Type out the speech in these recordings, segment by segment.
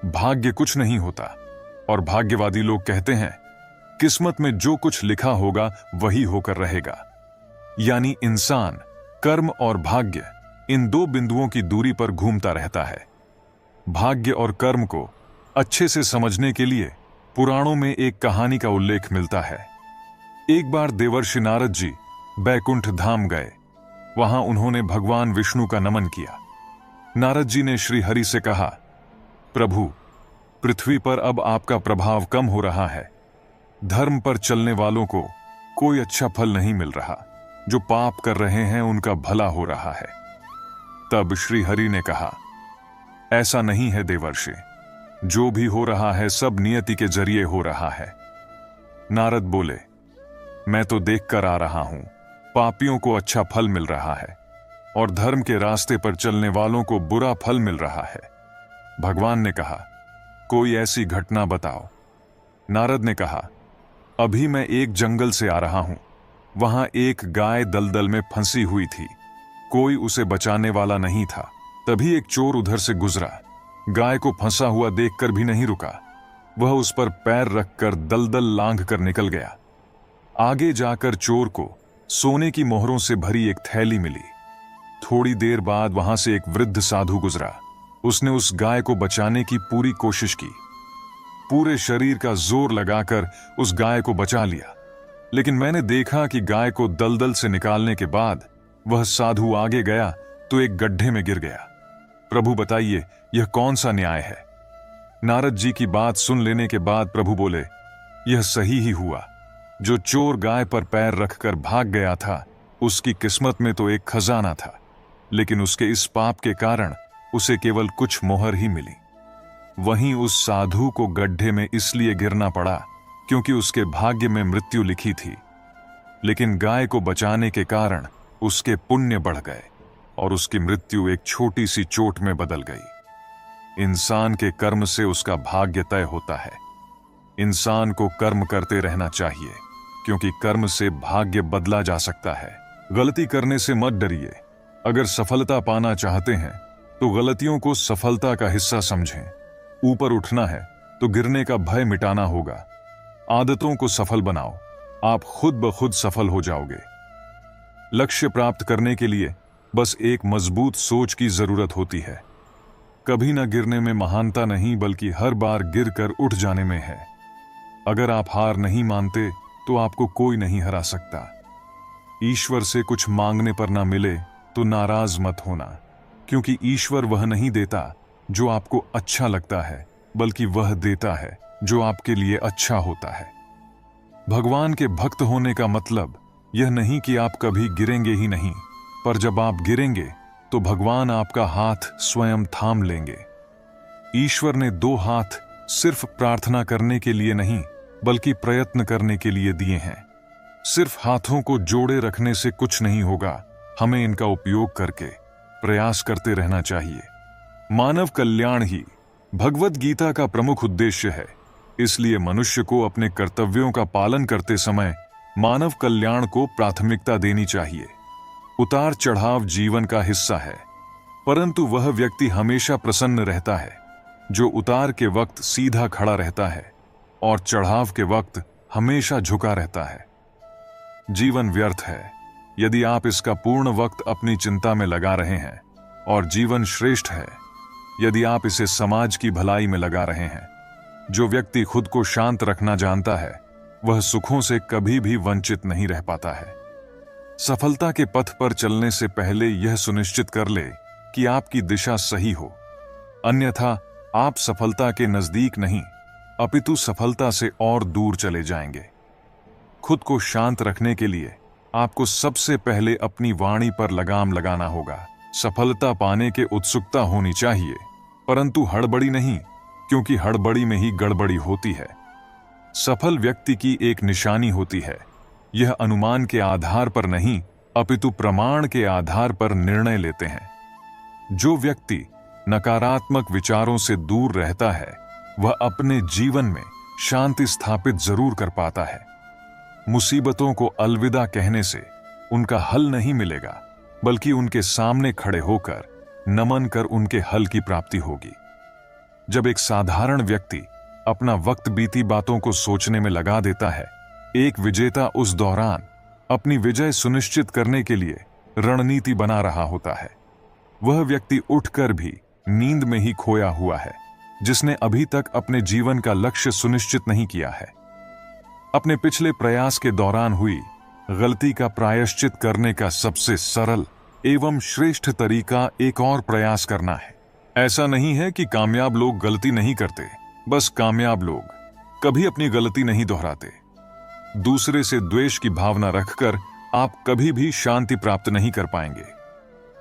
भाग्य कुछ नहीं होता और भाग्यवादी लोग कहते हैं किस्मत में जो कुछ लिखा होगा वही होकर रहेगा। यानी इंसान कर्म और भाग्य इन दो बिंदुओं की दूरी पर घूमता रहता है। भाग्य और कर्म को अच्छे से समझने के लिए पुराणों में एक कहानी का उल्लेख मिलता है। एक बार देवर्षि नारद जी बैकुंठ धाम गए। वहां उन्होंने भगवान विष्णु का नमन किया। नारद जी ने श्री हरि से कहा, प्रभु, पृथ्वी पर अब आपका प्रभाव कम हो रहा है। धर्म पर चलने वालों को कोई अच्छा फल नहीं मिल रहा। जो पाप कर रहे हैं उनका भला हो रहा है। तब श्री हरि ने कहा, ऐसा नहीं है देवर्षि, जो भी हो रहा है सब नियति के जरिए हो रहा है। नारद बोले, मैं तो देख कर आ रहा हूं, पापियों को अच्छा फल मिल रहा है और धर्म के रास्ते पर चलने वालों को बुरा फल मिल रहा है। भगवान ने कहा, कोई ऐसी घटना बताओ। नारद ने कहा, अभी मैं एक जंगल से आ रहा हूं। वहां एक गाय दलदल में फंसी हुई थी। कोई उसे बचाने वाला नहीं था। तभी एक चोर उधर से गुजरा। गाय को फंसा हुआ देखकर भी नहीं रुका। वह उस पर पैर रखकर दलदल लांघ कर निकल गया। आगे जाकर चोर को सोने की मोहरों से भरी एक थैली मिली। थोड़ी देर बाद वहां से एक वृद्ध साधु गुजरा। उसने उस गाय को बचाने की पूरी कोशिश की। पूरे शरीर का जोर लगाकर उस गाय को बचा लिया। लेकिन मैंने देखा कि गाय को दलदल से निकालने के बाद वह साधु आगे गया तो एक गड्ढे में गिर गया। प्रभु बताइए, यह कौन सा न्याय है? नारद जी की बात सुन लेने के बाद प्रभु बोले, यह सही ही हुआ। जो चोर गाय पर पैर रखकर भाग गया था, उसकी किस्मत में तो एक खजाना था, लेकिन उसके इस पाप के कारण उसे केवल कुछ मोहर ही मिली। वहीं उस साधु को गड्ढे में इसलिए गिरना पड़ा क्योंकि उसके भाग्य में मृत्यु लिखी थी। लेकिन गाय को बचाने के कारण उसके पुण्य बढ़ गए और उसकी मृत्यु एक छोटी सी चोट में बदल गई। इंसान के कर्म से उसका भाग्य तय होता है। इंसान को कर्म करते रहना चाहिए क्योंकि कर्म से भाग्य बदला जा सकता है। गलती करने से मत डरिए। अगर सफलता पाना चाहते हैं तो गलतियों को सफलता का हिस्सा समझें। ऊपर उठना है तो गिरने का भय मिटाना होगा। आदतों को सफल बनाओ, आप खुद ब खुद सफल हो जाओगे। लक्ष्य प्राप्त करने के लिए बस एक मजबूत सोच की जरूरत होती है। कभी न गिरने में महानता नहीं, बल्कि हर बार गिरकर उठ जाने में है। अगर आप हार नहीं मानते तो आपको कोई नहीं हरा सकता। ईश्वर से कुछ मांगने पर ना मिले तो नाराज मत होना, क्योंकि ईश्वर वह नहीं देता जो आपको अच्छा लगता है, बल्कि वह देता है जो आपके लिए अच्छा होता है। भगवान के भक्त होने का मतलब यह नहीं कि आप कभी गिरेंगे ही नहीं, पर जब आप गिरेंगे तो भगवान आपका हाथ स्वयं थाम लेंगे। ईश्वर ने दो हाथ सिर्फ प्रार्थना करने के लिए नहीं, बल्कि प्रयत्न करने के लिए दिए हैं। सिर्फ हाथों को जोड़े रखने से कुछ नहीं होगा। हमें इनका उपयोग करके प्रयास करते रहना चाहिए। मानव कल्याण ही भगवत गीता का प्रमुख उद्देश्य है। इसलिए मनुष्य को अपने कर्तव्यों का पालन करते समय मानव कल्याण को प्राथमिकता देनी चाहिए। उतार चढ़ाव जीवन का हिस्सा है, परंतु वह व्यक्ति हमेशा प्रसन्न रहता है जो उतार के वक्त सीधा खड़ा रहता है और चढ़ाव के वक्त हमेशा झुका रहता है। जीवन व्यर्थ है यदि आप इसका पूर्ण वक्त अपनी चिंता में लगा रहे हैं, और जीवन श्रेष्ठ है यदि आप इसे समाज की भलाई में लगा रहे हैं। जो व्यक्ति खुद को शांत रखना जानता है, वह सुखों से कभी भी वंचित नहीं रह पाता है। सफलता के पथ पर चलने से पहले यह सुनिश्चित कर ले कि आपकी दिशा सही हो, अन्यथा आप सफलता के नजदीक नहीं, अपितु सफलता से और दूर चले जाएंगे। खुद को शांत रखने के लिए आपको सबसे पहले अपनी वाणी पर लगाम लगाना होगा। सफलता पाने के उत्सुकता होनी चाहिए, परंतु हड़बड़ी नहीं, क्योंकि हड़बड़ी में ही गड़बड़ी होती है। सफल व्यक्ति की एक निशानी होती है। यह अनुमान के आधार पर नहीं, अपितु प्रमाण के आधार पर निर्णय लेते हैं। जो व्यक्ति नकारात्मक विचारों से दूर रहता है, वह अपने जीवन में शांति स्थापित जरूर कर पाता है। मुसीबतों को अलविदा कहने से उनका हल नहीं मिलेगा, बल्कि उनके सामने खड़े होकर नमन कर उनके हल की प्राप्ति होगी। जब एक साधारण व्यक्ति अपना वक्त बीती बातों को सोचने में लगा देता है, एक विजेता उस दौरान अपनी विजय सुनिश्चित करने के लिए रणनीति बना रहा होता है। वह व्यक्ति उठकर भी नींद में ही खोया हुआ है, जिसने अभी तक अपने जीवन का लक्ष्य सुनिश्चित नहीं किया है। अपने पिछले प्रयास के दौरान हुई गलती का प्रायश्चित करने का सबसे सरल एवं श्रेष्ठ तरीका एक और प्रयास करना है। ऐसा नहीं है कि कामयाब लोग गलती नहीं करते, बस कामयाब लोग कभी अपनी गलती नहीं दोहराते। दूसरे से द्वेष की भावना रखकर आप कभी भी शांति प्राप्त नहीं कर पाएंगे।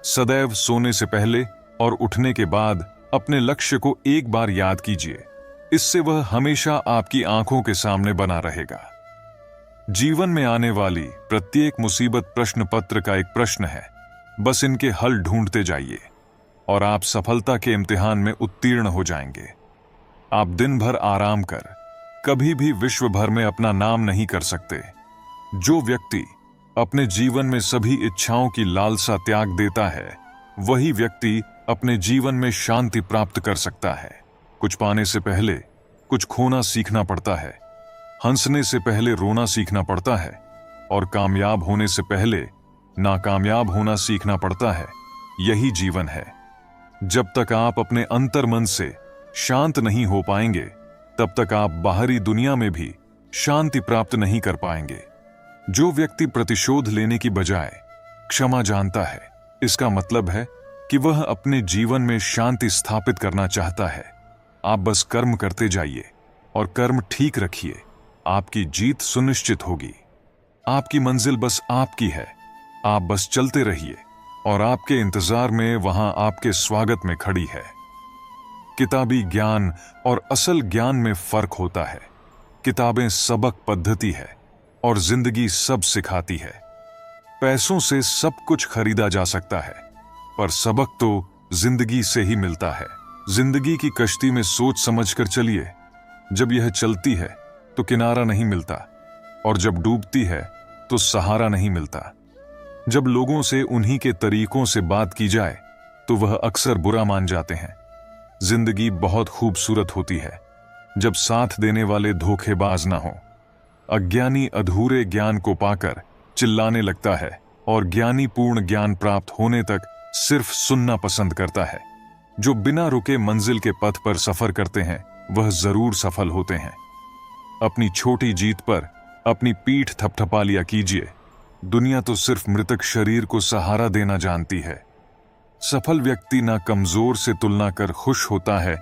सदैव सोने से पहले और उठने के बाद अपने लक्ष्य को एक बार याद कीजिए। इससे वह हमेशा आपकी आंखों के सामने बना रहेगा। जीवन में आने वाली प्रत्येक मुसीबत प्रश्न पत्र का एक प्रश्न है। बस इनके हल ढूंढते जाइए और आप सफलता के इम्तिहान में उत्तीर्ण हो जाएंगे। आप दिन भर आराम कर कभी भी विश्व भर में अपना नाम नहीं कर सकते। जो व्यक्ति अपने जीवन में सभी इच्छाओं की लालसा त्याग देता है, वही व्यक्ति अपने जीवन में शांति प्राप्त कर सकता है। कुछ पाने से पहले कुछ खोना सीखना पड़ता है, हंसने से पहले रोना सीखना पड़ता है और कामयाब होने से पहले नाकामयाब होना सीखना पड़ता है। यही जीवन है। जब तक आप अपने अंतर्मन से शांत नहीं हो पाएंगे, तब तक आप बाहरी दुनिया में भी शांति प्राप्त नहीं कर पाएंगे। जो व्यक्ति प्रतिशोध लेने की बजाय क्षमा जानता है, इसका मतलब है कि वह अपने जीवन में शांति स्थापित करना चाहता है। आप बस कर्म करते जाइए और कर्म ठीक रखिए, आपकी जीत सुनिश्चित होगी। आपकी मंजिल बस आपकी है। आप बस चलते रहिए और आपके इंतजार में वहां आपके स्वागत में खड़ी है। किताबी ज्ञान और असल ज्ञान में फर्क होता है। किताबें सबक पद्धति है और जिंदगी सब सिखाती है। पैसों से सब कुछ खरीदा जा सकता है, पर सबक तो जिंदगी से ही मिलता है। जिंदगी की कश्ती में सोच समझकर चलिए। जब यह चलती है तो किनारा नहीं मिलता, और जब डूबती है तो सहारा नहीं मिलता। जब लोगों से उन्हीं के तरीकों से बात की जाए तो वह अक्सर बुरा मान जाते हैं। जिंदगी बहुत खूबसूरत होती है जब साथ देने वाले धोखेबाज ना हो। अज्ञानी अधूरे ज्ञान को पाकर चिल्लाने लगता है और ज्ञानी पूर्ण ज्ञान प्राप्त होने तक सिर्फ सुनना पसंद करता है। जो बिना रुके मंजिल के पथ पर सफर करते हैं, वह जरूर सफल होते हैं। अपनी छोटी जीत पर अपनी पीठ थपथपा लिया कीजिए। दुनिया तो सिर्फ मृतक शरीर को सहारा देना जानती है। सफल व्यक्ति ना कमजोर से तुलना कर खुश होता है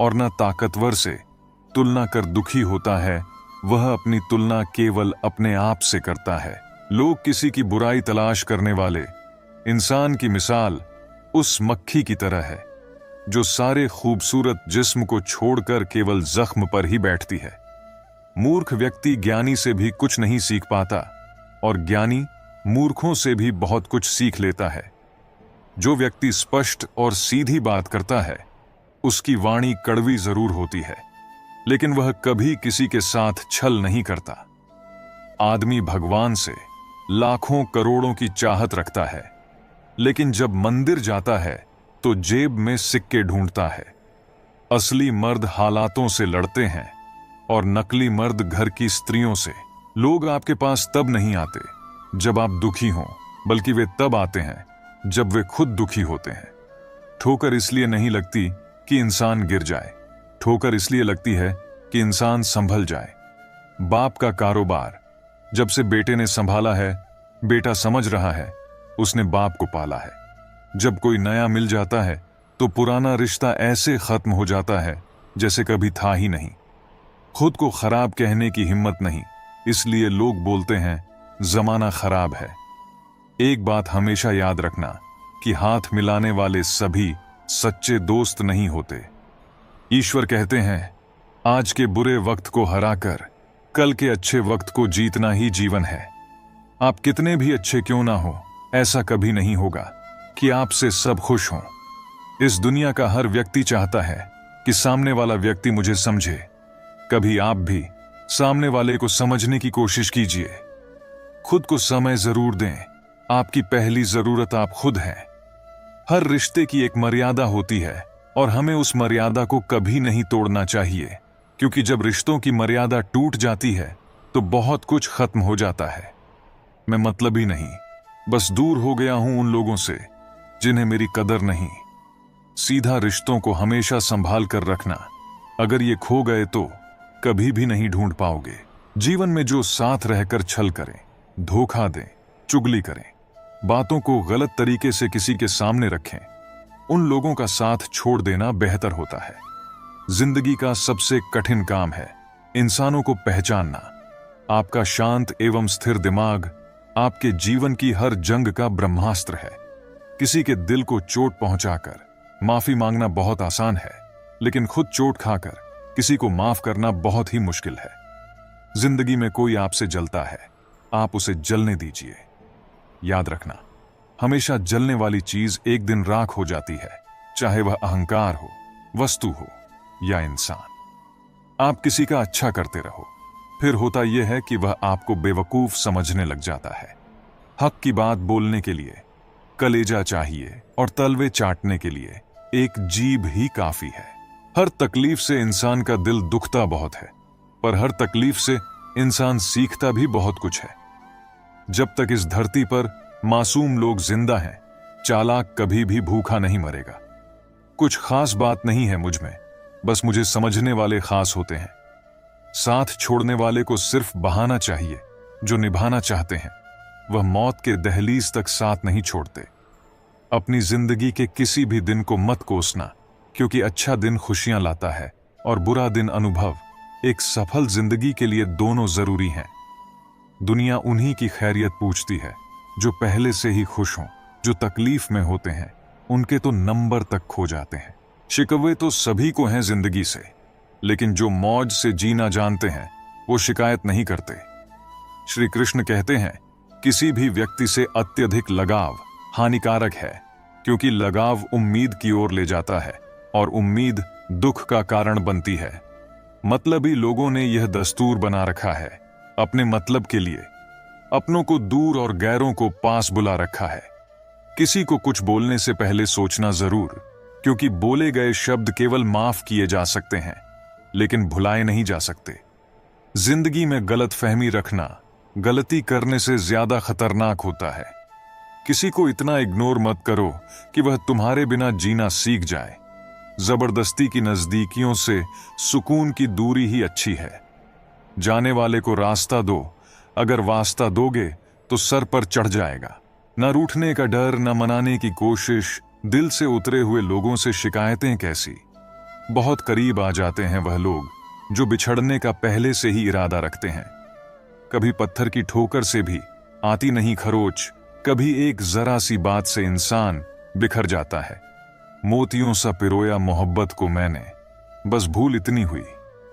और ना ताकतवर से तुलना कर दुखी होता है। वह अपनी तुलना केवल अपने आप से करता है। लोग किसी की बुराई तलाश करने वाले इंसान की मिसाल उस मक्खी की तरह है जो सारे खूबसूरत जिस्म को छोड़कर केवल जख्म पर ही बैठती है। मूर्ख व्यक्ति ज्ञानी से भी कुछ नहीं सीख पाता और ज्ञानी मूर्खों से भी बहुत कुछ सीख लेता है। जो व्यक्ति स्पष्ट और सीधी बात करता है, उसकी वाणी कड़वी जरूर होती है, लेकिन वह कभी किसी के साथ छल नहीं करता। आदमी भगवान से लाखों करोड़ों की चाहत रखता है, लेकिन जब मंदिर जाता है तो जेब में सिक्के ढूंढता है। असली मर्द हालातों से लड़ते हैं और नकली मर्द घर की स्त्रियों से। लोग आपके पास तब नहीं आते जब आप दुखी हों, बल्कि वे तब आते हैं जब वे खुद दुखी होते हैं। ठोकर इसलिए नहीं लगती कि इंसान गिर जाए, ठोकर इसलिए लगती है कि इंसान संभल जाए। बाप का कारोबार जब से बेटे ने संभाला है, बेटा समझ रहा है उसने बाप को पाला है। जब कोई नया मिल जाता है तो पुराना रिश्ता ऐसे खत्म हो जाता है जैसे कभी था ही नहीं। खुद को खराब कहने की हिम्मत नहीं, इसलिए लोग बोलते हैं जमाना खराब है। एक बात हमेशा याद रखना कि हाथ मिलाने वाले सभी सच्चे दोस्त नहीं होते। ईश्वर कहते हैं, आज के बुरे वक्त को हराकर कल के अच्छे वक्त को जीतना ही जीवन है। आप कितने भी अच्छे क्यों ना हो, ऐसा कभी नहीं होगा कि आपसे सब खुश हों। इस दुनिया का हर व्यक्ति चाहता है कि सामने वाला व्यक्ति मुझे समझे। कभी आप भी सामने वाले को समझने की कोशिश कीजिए। खुद को समय जरूर दें। आपकी पहली जरूरत आप खुद हैं। हर रिश्ते की एक मर्यादा होती है, और हमें उस मर्यादा को कभी नहीं तोड़ना चाहिए, क्योंकि जब रिश्तों की मर्यादा टूट जाती है तो बहुत कुछ खत्म हो जाता है। मैं मतलब ही नहीं, बस दूर हो गया हूं उन लोगों से जिन्हें मेरी कदर नहीं। सीधा रिश्तों को हमेशा संभाल कर रखना, अगर ये खो गए तो कभी भी नहीं ढूंढ पाओगे। जीवन में जो साथ रहकर छल करें, धोखा दें, चुगली करें, बातों को गलत तरीके से किसी के सामने रखें, उन लोगों का साथ छोड़ देना बेहतर होता है। जिंदगी का सबसे कठिन काम है इंसानों को पहचानना। आपका शांत एवं स्थिर दिमाग आपके जीवन की हर जंग का ब्रह्मास्त्र है। किसी के दिल को चोट पहुंचाकर माफी मांगना बहुत आसान है, लेकिन खुद चोट खाकर किसी को माफ करना बहुत ही मुश्किल है। जिंदगी में कोई आपसे जलता है, आप उसे जलने दीजिए। याद रखना, हमेशा जलने वाली चीज एक दिन राख हो जाती है, चाहे वह अहंकार हो, वस्तु हो या इंसान। आप किसी का अच्छा करते रहो, फिर होता यह है कि वह आपको बेवकूफ समझने लग जाता है। हक की बात बोलने के लिए कलेजा चाहिए और तलवे चाटने के लिए एक जीभ ही काफी है। हर तकलीफ से इंसान का दिल दुखता बहुत है, पर हर तकलीफ से इंसान सीखता भी बहुत कुछ है। जब तक इस धरती पर मासूम लोग जिंदा हैं, चालाक कभी भी भूखा नहीं मरेगा। कुछ खास बात नहीं है मुझ में, बस मुझे समझने वाले खास होते हैं। साथ छोड़ने वाले को सिर्फ बहाना चाहिए, जो निभाना चाहते हैं वह मौत के दहलीज तक साथ नहीं छोड़ते। अपनी जिंदगी के किसी भी दिन को मत कोसना, क्योंकि अच्छा दिन खुशियां लाता है और बुरा दिन अनुभव। एक सफल जिंदगी के लिए दोनों जरूरी हैं। दुनिया उन्हीं की खैरियत पूछती है जो पहले से ही खुश हों। जो तकलीफ में होते हैं उनके तो नंबर तक खो जाते हैं। शिकवे तो सभी को हैं जिंदगी से, लेकिन जो मौज से जीना जानते हैं वो शिकायत नहीं करते। श्री कृष्ण कहते हैं, किसी भी व्यक्ति से अत्यधिक लगाव हानिकारक है, क्योंकि लगाव उम्मीद की ओर ले जाता है और उम्मीद दुख का कारण बनती है। मतलबी लोगों ने यह दस्तूर बना रखा है, अपने मतलब के लिए अपनों को दूर और गैरों को पास बुला रखा है। किसी को कुछ बोलने से पहले सोचना जरूर, क्योंकि बोले गए शब्द केवल माफ किए जा सकते हैं, लेकिन भुलाए नहीं जा सकते। जिंदगी में गलत फहमी रखना गलती करने से ज्यादा खतरनाक होता है। किसी को इतना इग्नोर मत करो कि वह तुम्हारे बिना जीना सीख जाए। जबरदस्ती की नजदीकियों से सुकून की दूरी ही अच्छी है। जाने वाले को रास्ता दो, अगर वास्ता दोगे तो सर पर चढ़ जाएगा। न रूठने का डर, न मनाने की कोशिश। दिल से उतरे हुए लोगों से शिकायतें कैसी। बहुत करीब आ जाते हैं वह लोग जो बिछड़ने का पहले से ही इरादा रखते हैं। कभी पत्थर की ठोकर से भी आती नहीं खरोच, कभी एक जरा सी बात से इंसान बिखर जाता है। मोतियों सा पिरोया मोहब्बत को मैंने, बस भूल इतनी हुई,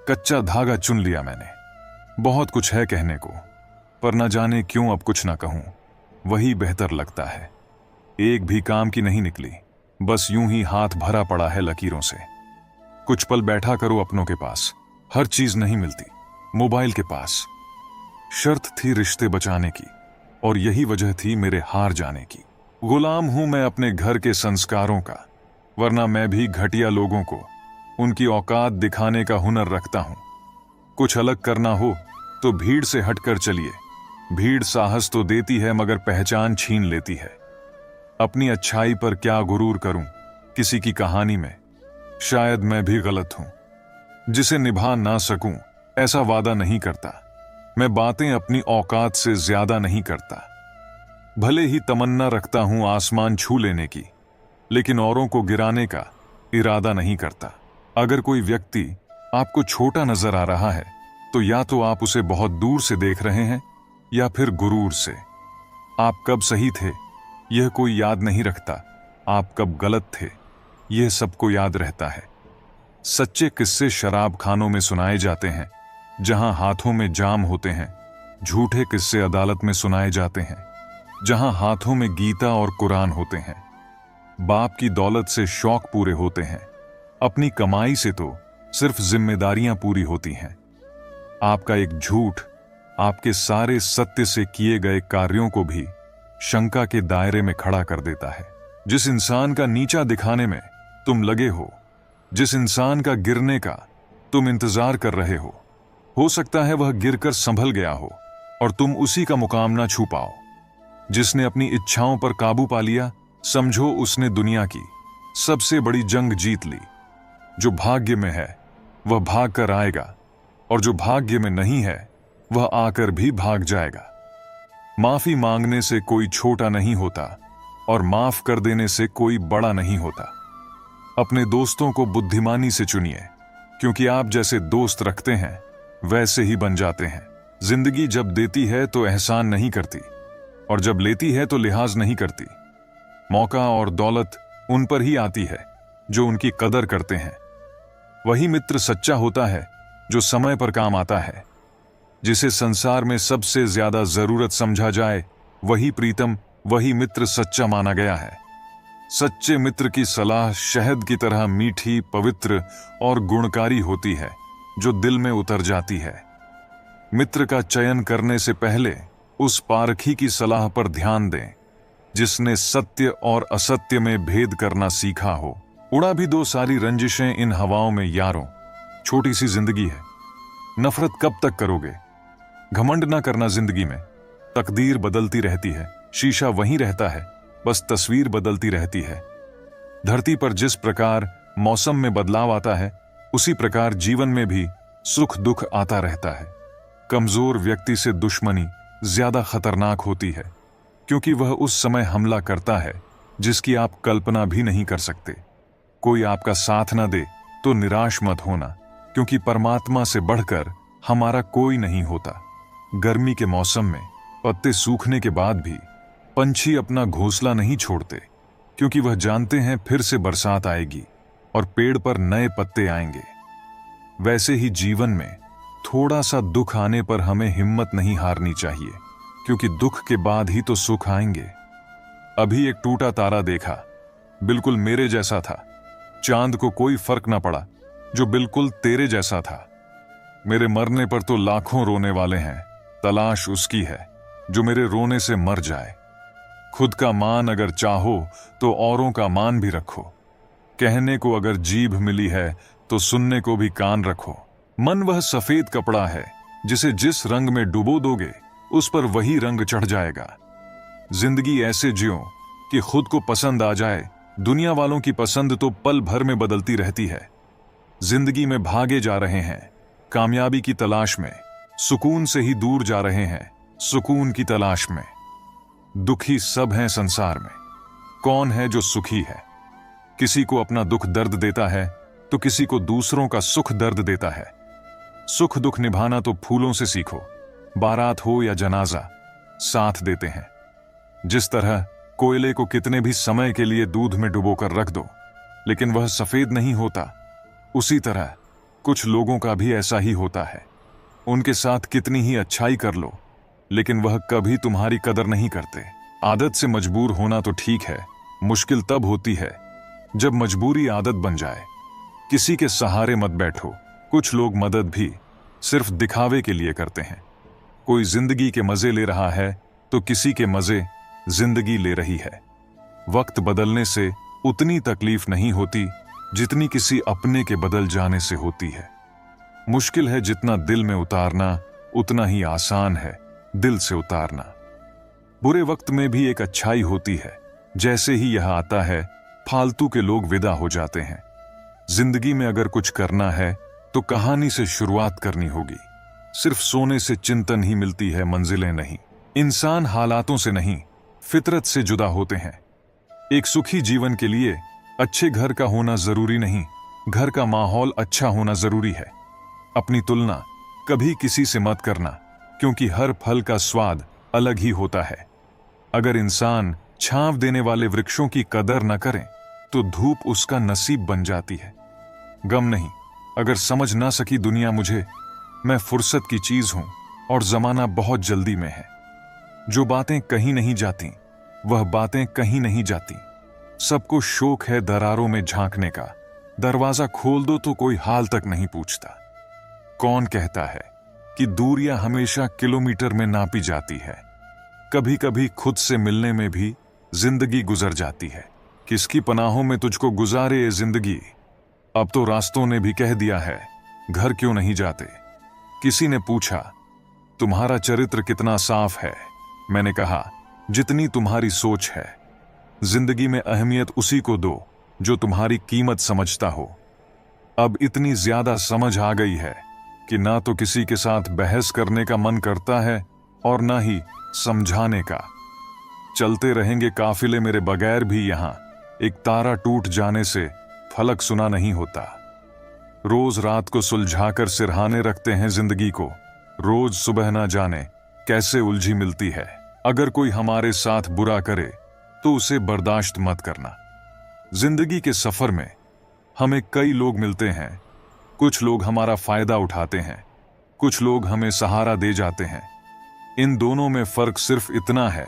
कच्चा धागा चुन लिया मैंने। बहुत कुछ है कहने को, पर न जाने क्यों अब कुछ ना कहूं, वही बेहतर लगता है। एक भी काम की नहीं निकली, बस यूं ही हाथ भरा पड़ा है लकीरों से। कुछ पल बैठा करो अपनों के पास, हर चीज नहीं मिलती मोबाइल के पास। शर्त थी रिश्ते बचाने की, और यही वजह थी मेरे हार जाने की। गुलाम हूं मैं अपने घर के संस्कारों का, वरना मैं भी घटिया लोगों को उनकी औकात दिखाने का हुनर रखता हूं। कुछ अलग करना हो तो भीड़ से हटकर चलिए। भीड़ साहस तो देती है मगर पहचान छीन लेती है। अपनी अच्छाई पर क्या गुरूर करूं किसी की कहानी में, शायद मैं भी गलत हूं। जिसे निभा ना सकूं ऐसा वादा नहीं करता। मैं बातें अपनी औकात से ज्यादा नहीं करता। भले ही तमन्ना रखता हूं आसमान छू लेने की, लेकिन औरों को गिराने का इरादा नहीं करता। अगर कोई व्यक्ति आपको छोटा नजर आ रहा है तो या तो आप उसे बहुत दूर से देख रहे हैं या फिर गुरूर से। आप कब सही थे यह कोई याद नहीं रखता, आप कब गलत थे यह सबको याद रहता है। सच्चे किस्से शराब खानों में सुनाए जाते हैं जहां हाथों में जाम होते हैं। झूठे किस्से अदालत में सुनाए जाते हैं जहां हाथों में गीता और कुरान होते हैं। बाप की दौलत से शौक पूरे होते हैं, अपनी कमाई से तो सिर्फ जिम्मेदारियां पूरी होती हैं। आपका एक झूठ आपके सारे सत्य से किए गए कार्यों को भी शंका के दायरे में खड़ा कर देता है। जिस इंसान का नीचा दिखाने में तुम लगे हो जिस इंसान का गिरने का तुम इंतजार कर रहे हो सकता है वह गिरकर संभल गया हो और तुम उसी का मुकाम ना छू पाओ। जिसने अपनी इच्छाओं पर काबू पा लिया, समझो उसने दुनिया की सबसे बड़ी जंग जीत ली। जो भाग्य में है वह भाग कर आएगा, और जो भाग्य में नहीं है वह आकर भी भाग जाएगा। माफी मांगने से कोई छोटा नहीं होता और माफ कर देने से कोई बड़ा नहीं होता। अपने दोस्तों को बुद्धिमानी से चुनिए, क्योंकि आप जैसे दोस्त रखते हैं वैसे ही बन जाते हैं। जिंदगी जब देती है तो एहसान नहीं करती, और जब लेती है तो लिहाज नहीं करती। मौका और दौलत उन पर ही आती है जो उनकी कदर करते हैं। वही मित्र सच्चा होता है जो समय पर काम आता है। जिसे संसार में सबसे ज्यादा जरूरत समझा जाए, वही प्रीतम, वही मित्र सच्चा माना गया है। सच्चे मित्र की सलाह शहद की तरह मीठी, पवित्र और गुणकारी होती है, जो दिल में उतर जाती है। मित्र का चयन करने से पहले उस पारखी की सलाह पर ध्यान दें जिसने सत्य और असत्य में भेद करना सीखा हो। उड़ा भी दो सारी रंजिशें इन हवाओं में यारों, छोटी सी जिंदगी है, नफरत कब तक करोगे। घमंड ना करना जिंदगी में, तकदीर बदलती रहती है, शीशा वहीं रहता है, बस तस्वीर बदलती रहती है। धरती पर जिस प्रकार मौसम में बदलाव आता है, उसी प्रकार जीवन में भी सुख दुख आता रहता है। कमजोर व्यक्ति से दुश्मनी ज्यादा खतरनाक होती है, क्योंकि वह उस समय हमला करता है जिसकी आप कल्पना भी नहीं कर सकते। कोई आपका साथ ना दे तो निराश मत होना, क्योंकि परमात्मा से बढ़कर हमारा कोई नहीं होता। गर्मी के मौसम में पत्ते सूखने के बाद भी पंछी अपना घोंसला नहीं छोड़ते, क्योंकि वह जानते हैं फिर से बरसात आएगी और पेड़ पर नए पत्ते आएंगे। वैसे ही जीवन में थोड़ा सा दुख आने पर हमें हिम्मत नहीं हारनी चाहिए, क्योंकि दुख के बाद ही तो सुख आएंगे। अभी एक टूटा तारा देखा, बिल्कुल मेरे जैसा था। चांद को कोई फर्क ना पड़ा, जो बिल्कुल तेरे जैसा था। मेरे मरने पर तो लाखों रोने वाले हैं, तलाश उसकी है जो मेरे रोने से मर जाए। खुद का मान अगर चाहो तो औरों का मान भी रखो। कहने को अगर जीभ मिली है तो सुनने को भी कान रखो। मन वह सफेद कपड़ा है जिसे जिस रंग में डुबो दोगे उस पर वही रंग चढ़ जाएगा। जिंदगी ऐसे जियो कि खुद को पसंद आ जाए। दुनिया वालों की पसंद तो पल भर में बदलती रहती है। जिंदगी में भागे जा रहे हैं कामयाबी की तलाश में, सुकून से ही दूर जा रहे हैं सुकून की तलाश में। दुखी सब हैं संसार में, कौन है जो सुखी है। किसी को अपना दुख दर्द देता है तो किसी को दूसरों का सुख दर्द देता है। सुख दुख निभाना तो फूलों से सीखो, बारात हो या जनाजा साथ देते हैं। जिस तरह कोयले को कितने भी समय के लिए दूध में डुबोकर रख दो लेकिन वह सफेद नहीं होता, उसी तरह कुछ लोगों का भी ऐसा ही होता है। उनके साथ कितनी ही अच्छाई कर लो लेकिन वह कभी तुम्हारी कदर नहीं करते। आदत से मजबूर होना तो ठीक है, मुश्किल तब होती है जब मजबूरी आदत बन जाए। किसी के सहारे मत बैठो। कुछ लोग मदद भी सिर्फ दिखावे के लिए करते हैं। कोई जिंदगी के मजे ले रहा है तो किसी के मजे जिंदगी ले रही है। वक्त बदलने से उतनी तकलीफ नहीं होती जितनी किसी अपने के बदल जाने से होती है। मुश्किल है जितना दिल में उतारना, उतना ही आसान है दिल से उतारना। बुरे वक्त में भी एक अच्छाई होती है, जैसे ही यह आता है फालतू के लोग विदा हो जाते हैं। जिंदगी में अगर कुछ करना है तो कहानी से शुरुआत करनी होगी। सिर्फ सोने से चिंतन ही मिलती है, मंजिलें नहीं। इंसान हालातों से नहीं, फितरत से जुदा होते हैं। एक सुखी जीवन के लिए अच्छे घर का होना जरूरी नहीं, घर का माहौल अच्छा होना जरूरी है। अपनी तुलना कभी किसी से मत करना, क्योंकि हर फल का स्वाद अलग ही होता है। अगर इंसान छांव देने वाले वृक्षों की कदर न करें तो धूप उसका नसीब बन जाती है। गम नहीं, अगर समझ ना सकी दुनिया मुझे, मैं फुर्सत की चीज हूं और जमाना बहुत जल्दी में है। जो बातें कहीं नहीं जाती वह बातें कहीं नहीं जाती। सबको शौक है दरारों में झांकने का, दरवाजा खोल दो तो कोई हाल तक नहीं पूछता। कौन कहता है कि दूरियां हमेशा किलोमीटर में नापी जाती है। कभी कभी खुद से मिलने में भी जिंदगी गुजर जाती है। किसकी पनाहों में तुझको गुजारे ये जिंदगी, अब तो रास्तों ने भी कह दिया है, घर क्यों नहीं जाते। किसी ने पूछा, तुम्हारा चरित्र कितना साफ है। मैंने कहा, जितनी तुम्हारी सोच है। जिंदगी में अहमियत उसी को दो जो तुम्हारी कीमत समझता हो। अब इतनी ज्यादा समझ आ गई है कि ना तो किसी के साथ बहस करने का मन करता है और ना ही समझाने का। चलते रहेंगे काफिले मेरे बगैर भी यहां, एक तारा टूट जाने से फलक सुना नहीं होता। रोज रात को सुलझाकर सिरहाने रखते हैं जिंदगी को, रोज सुबह ना जाने कैसे उलझी मिलती है। अगर कोई हमारे साथ बुरा करे तो उसे बर्दाश्त मत करना। जिंदगी के सफर में हमें कई लोग मिलते हैं। कुछ लोग हमारा फायदा उठाते हैं, कुछ लोग हमें सहारा दे जाते हैं। इन दोनों में फर्क सिर्फ इतना है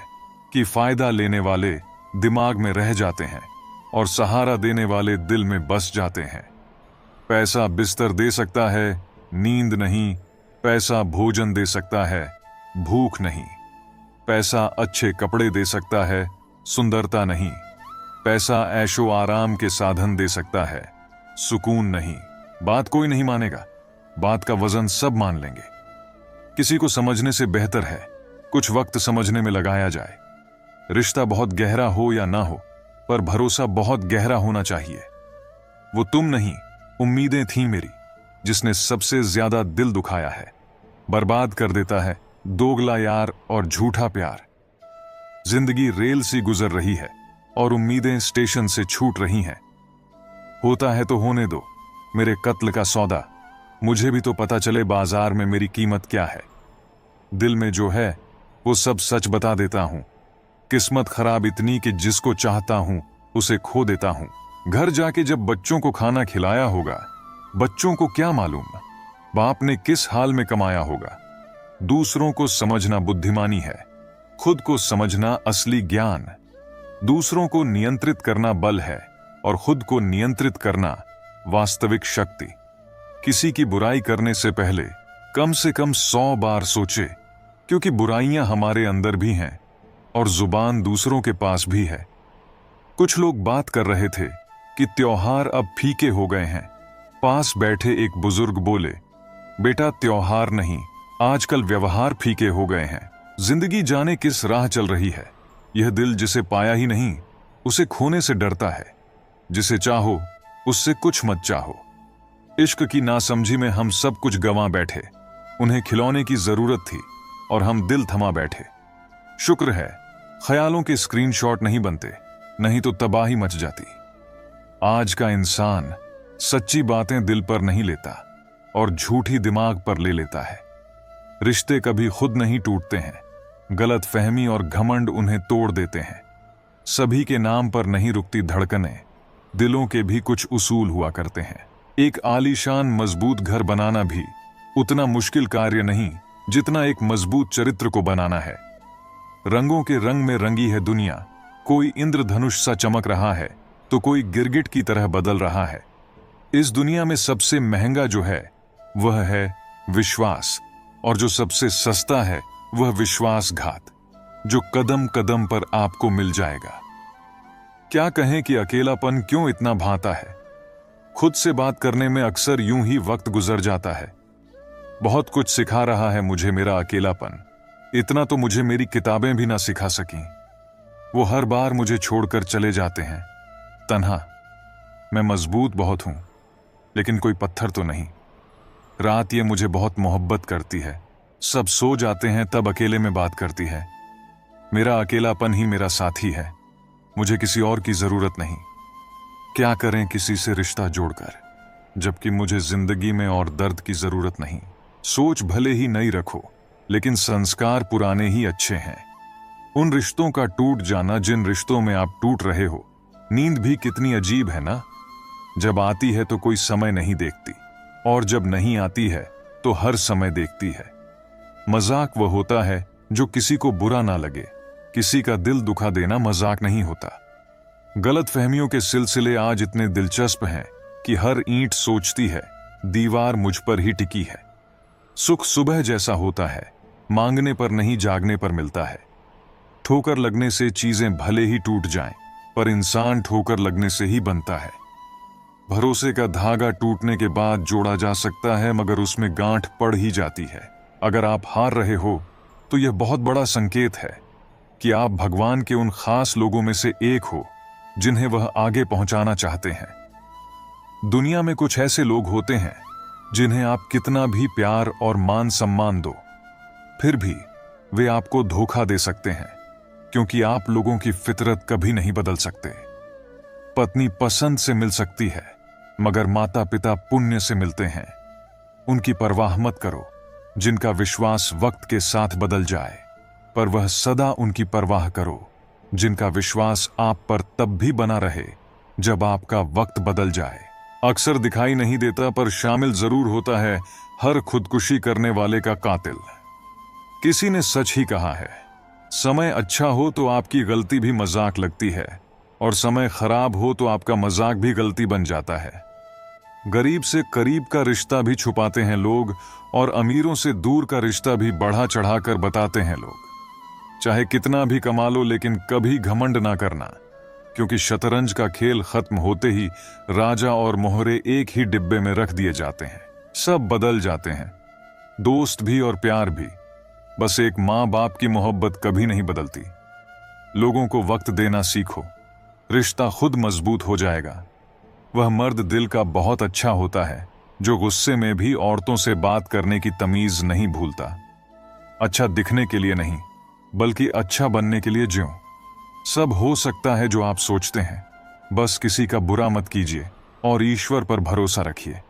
कि फायदा लेने वाले दिमाग में रह जाते हैं और सहारा देने वाले दिल में बस जाते हैं। पैसा बिस्तर दे सकता है, नींद नहीं। पैसा भोजन दे सकता है, भूख नहीं। पैसा अच्छे कपड़े दे सकता है, सुंदरता नहीं। पैसा ऐशो आराम के साधन दे सकता है, सुकून नहीं। बात कोई नहीं मानेगा, बात का वजन सब मान लेंगे। किसी को समझने से बेहतर है कुछ वक्त समझने में लगाया जाए। रिश्ता बहुत गहरा हो या ना हो, पर भरोसा बहुत गहरा होना चाहिए। वो तुम नहीं, उम्मीदें थीं मेरी, जिसने सबसे ज्यादा दिल दुखाया है। बर्बाद कर देता है दोगला यार और झूठा प्यार। जिंदगी रेल सी गुजर रही है और उम्मीदें स्टेशन से छूट रही हैं। होता है तो होने दो मेरे कत्ल का सौदा, मुझे भी तो पता चले बाजार में मेरी कीमत क्या है। दिल में जो है वो सब सच बता देता हूं। किस्मत खराब इतनी कि जिसको चाहता हूं उसे खो देता हूं। घर जाके जब बच्चों को खाना खिलाया होगा, बच्चों को क्या मालूम बाप ने किस हाल में कमाया होगा। दूसरों को समझना बुद्धिमानी है, खुद को समझना असली ज्ञान। दूसरों को नियंत्रित करना बल है और खुद को नियंत्रित करना वास्तविक शक्ति। किसी की बुराई करने से पहले कम से कम 100 बार सोचे, क्योंकि बुराइयां हमारे अंदर भी हैं और जुबान दूसरों के पास भी है। कुछ लोग बात कर रहे थे कि त्योहार अब फीके हो गए हैं। पास बैठे एक बुजुर्ग बोले, बेटा त्योहार नहीं, आजकल व्यवहार फीके हो गए हैं। जिंदगी जाने किस राह चल रही है। यह दिल जिसे पाया ही नहीं उसे खोने से डरता है। जिसे चाहो उससे कुछ मत चाहो। इश्क की नासमझी में हम सब कुछ गंवा बैठे। उन्हें खिलौने की जरूरत थी और हम दिल थमा बैठे। शुक्र है ख्यालों के स्क्रीनशॉट नहीं बनते, नहीं तो तबाही मच जाती। आज का इंसान सच्ची बातें दिल पर नहीं लेता और झूठी दिमाग पर ले लेता है। रिश्ते कभी खुद नहीं टूटते हैं, गलत फहमी और घमंड उन्हें तोड़ देते हैं। सभी के नाम पर नहीं रुकती धड़कनें, दिलों के भी कुछ उसूल हुआ करते हैं। एक आलीशान मजबूत घर बनाना भी उतना मुश्किल कार्य नहीं जितना एक मजबूत चरित्र को बनाना है। रंगों के रंग में रंगी है दुनिया, कोई इंद्रधनुष सा चमक रहा है तो कोई गिरगिट की तरह बदल रहा है। इस दुनिया में सबसे महंगा जो है वह है विश्वास, और जो सबसे सस्ता है वह विश्वासघात, जो कदम कदम पर आपको मिल जाएगा। क्या कहें कि अकेलापन क्यों इतना भाता है। खुद से बात करने में अक्सर यूं ही वक्त गुजर जाता है। बहुत कुछ सिखा रहा है मुझे मेरा अकेलापन। इतना तो मुझे मेरी किताबें भी ना सिखा सकी। वो हर बार मुझे छोड़कर चले जाते हैं तन्हा। मैं मजबूत बहुत हूं, लेकिन कोई पत्थर तो नहीं। रात ये मुझे बहुत मोहब्बत करती है। सब सो जाते हैं तब अकेले में बात करती है। मेरा अकेलापन ही मेरा साथी है, मुझे किसी और की जरूरत नहीं। क्या करें किसी से रिश्ता जोड़कर, जबकि मुझे जिंदगी में और दर्द की जरूरत नहीं। सोच भले ही नई रखो, लेकिन संस्कार पुराने ही अच्छे हैं। उन रिश्तों का टूट जाना जिन रिश्तों में आप टूट रहे हो। नींद भी कितनी अजीब है ना। जब आती है तो कोई समय नहीं देखती, और जब नहीं आती है तो हर समय देखती है। मजाक वो होता है जो किसी को बुरा ना लगे। किसी का दिल दुखा देना मजाक नहीं होता। गलत फहमियों के सिलसिले आज इतने दिलचस्प हैं कि हर ईंट सोचती है दीवार मुझ पर ही टिकी है। सुख सुबह जैसा होता है, मांगने पर नहीं जागने पर मिलता है। ठोकर लगने से चीजें भले ही टूट जाएं, पर इंसान ठोकर लगने से ही बनता है। भरोसे का धागा टूटने के बाद जोड़ा जा सकता है, मगर उसमें गांठ पड़ ही जाती है। अगर आप हार रहे हो तो यह बहुत बड़ा संकेत है कि आप भगवान के उन खास लोगों में से एक हो जिन्हें वह आगे पहुंचाना चाहते हैं। दुनिया में कुछ ऐसे लोग होते हैं जिन्हें आप कितना भी प्यार और मान सम्मान दो, फिर भी वे आपको धोखा दे सकते हैं, क्योंकि आप लोगों की फितरत कभी नहीं बदल सकते। पत्नी पसंद से मिल सकती है, मगर माता पिता पुण्य से मिलते हैं। उनकी परवाह मत करो, जिनका विश्वास वक्त के साथ बदल जाए, पर वह सदा उनकी परवाह करो जिनका विश्वास आप पर तब भी बना रहे जब आपका वक्त बदल जाए। अक्सर दिखाई नहीं देता, पर शामिल जरूर होता है हर खुदकुशी करने वाले का कातिल। किसी ने सच ही कहा है, समय अच्छा हो तो आपकी गलती भी मजाक लगती है, और समय खराब हो तो आपका मजाक भी गलती बन जाता है। गरीब से करीब का रिश्ता भी छुपाते हैं लोग, और अमीरों से दूर का रिश्ता भी बढ़ा चढ़ाकर बताते हैं लोग। चाहे कितना भी कमा लो, लेकिन कभी घमंड ना करना, क्योंकि शतरंज का खेल खत्म होते ही राजा और मोहरे एक ही डिब्बे में रख दिए जाते हैं। सब बदल जाते हैं, दोस्त भी और प्यार भी। बस एक माँ बाप की मोहब्बत कभी नहीं बदलती। लोगों को वक्त देना सीखो, रिश्ता खुद मजबूत हो जाएगा। वह मर्द दिल का बहुत अच्छा होता है जो गुस्से में भी औरतों से बात करने की तमीज नहीं भूलता। अच्छा दिखने के लिए नहीं, बल्कि अच्छा बनने के लिए ज्यों। सब हो सकता है जो आप सोचते हैं, बस किसी का बुरा मत कीजिए और ईश्वर पर भरोसा रखिए।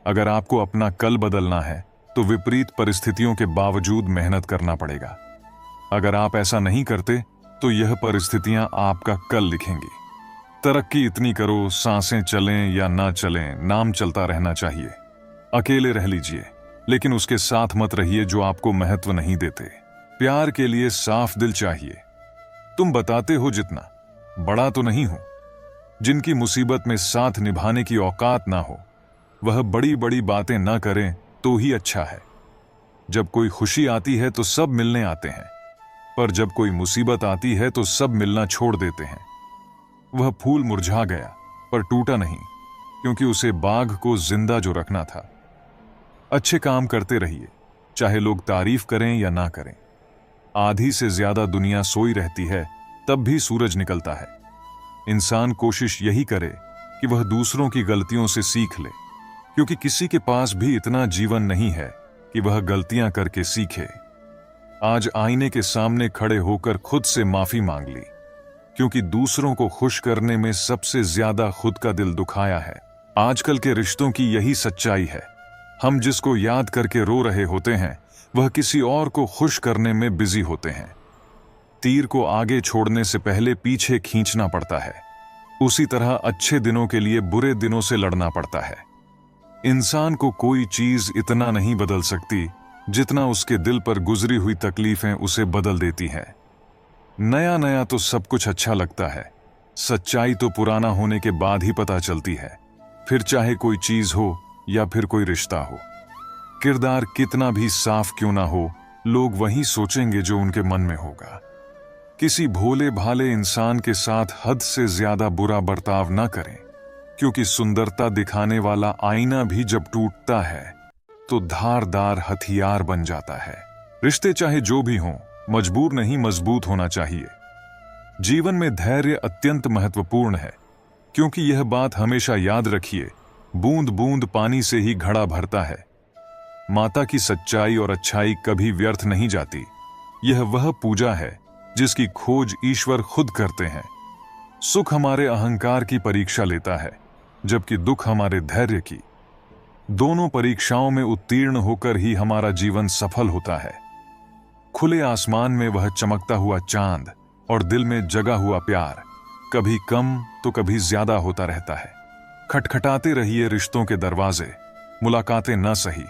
अगर आपको अपना कल बदलना है तो विपरीत परिस्थितियों के बावजूद मेहनत करना पड़ेगा। अगर आप ऐसा नहीं करते तो यह परिस्थितियां आपका कल लिखेंगी। तरक्की इतनी करो, सांसें चलें या ना चलें, नाम चलता रहना चाहिए। अकेले रह लीजिए, लेकिन उसके साथ मत रहिए जो आपको महत्व नहीं देते। प्यार के लिए साफ दिल चाहिए। तुम बताते हो जितना, बड़ा तो नहीं हो। जिनकी मुसीबत में साथ निभाने की औकात ना हो, वह बड़ी बड़ी बातें ना करें तो ही अच्छा है। जब कोई खुशी आती है तो सब मिलने आते हैं, पर जब कोई मुसीबत आती है तो सब मिलना छोड़ देते हैं। वह फूल मुरझा गया पर टूटा नहीं, क्योंकि उसे बाग को जिंदा जो रखना था। अच्छे काम करते रहिए, चाहे लोग तारीफ करें या ना करें। आधी से ज्यादा दुनिया सोई रहती है, तब भी सूरज निकलता है। इंसान कोशिश यही करे कि वह दूसरों की गलतियों से सीख ले, क्योंकि किसी के पास भी इतना जीवन नहीं है कि वह गलतियां करके सीखे। आज आईने के सामने खड़े होकर खुद से माफी मांग ली, क्योंकि दूसरों को खुश करने में सबसे ज्यादा खुद का दिल दुखाया है। आजकल के रिश्तों की यही सच्चाई है। हम जिसको याद करके रो रहे होते हैं, वह किसी और को खुश करने में बिजी होते हैं। तीर को आगे छोड़ने से पहले पीछे खींचना पड़ता है। उसी तरह अच्छे दिनों के लिए बुरे दिनों से लड़ना पड़ता है। इंसान को कोई चीज इतना नहीं बदल सकती जितना उसके दिल पर गुजरी हुई तकलीफें उसे बदल देती हैं। नया नया तो सब कुछ अच्छा लगता है, सच्चाई तो पुराना होने के बाद ही पता चलती है। फिर चाहे कोई चीज हो या फिर कोई रिश्ता हो, किरदार कितना भी साफ क्यों ना हो, लोग वही सोचेंगे जो उनके मन में होगा। किसी भोले भाले इंसान के साथ हद से ज्यादा बुरा बर्ताव ना करें, क्योंकि सुंदरता दिखाने वाला आईना भी जब टूटता है तो धारदार हथियार बन जाता है। रिश्ते चाहे जो भी हों, मजबूर नहीं मजबूत होना चाहिए। जीवन में धैर्य अत्यंत महत्वपूर्ण है, क्योंकि यह बात हमेशा याद रखिए, बूंद बूंद पानी से ही घड़ा भरता है। माता की सच्चाई और अच्छाई कभी व्यर्थ नहीं जाती। यह वह पूजा है जिसकी खोज ईश्वर खुद करते हैं। सुख हमारे अहंकार की परीक्षा लेता है, जबकि दुख हमारे धैर्य की। दोनों परीक्षाओं में उत्तीर्ण होकर ही हमारा जीवन सफल होता है। खुले आसमान में वह चमकता हुआ चांद और दिल में जगा हुआ प्यार कभी कम तो कभी ज्यादा होता रहता है। खटखटाते रहिए रिश्तों के दरवाजे, मुलाकातें न सही,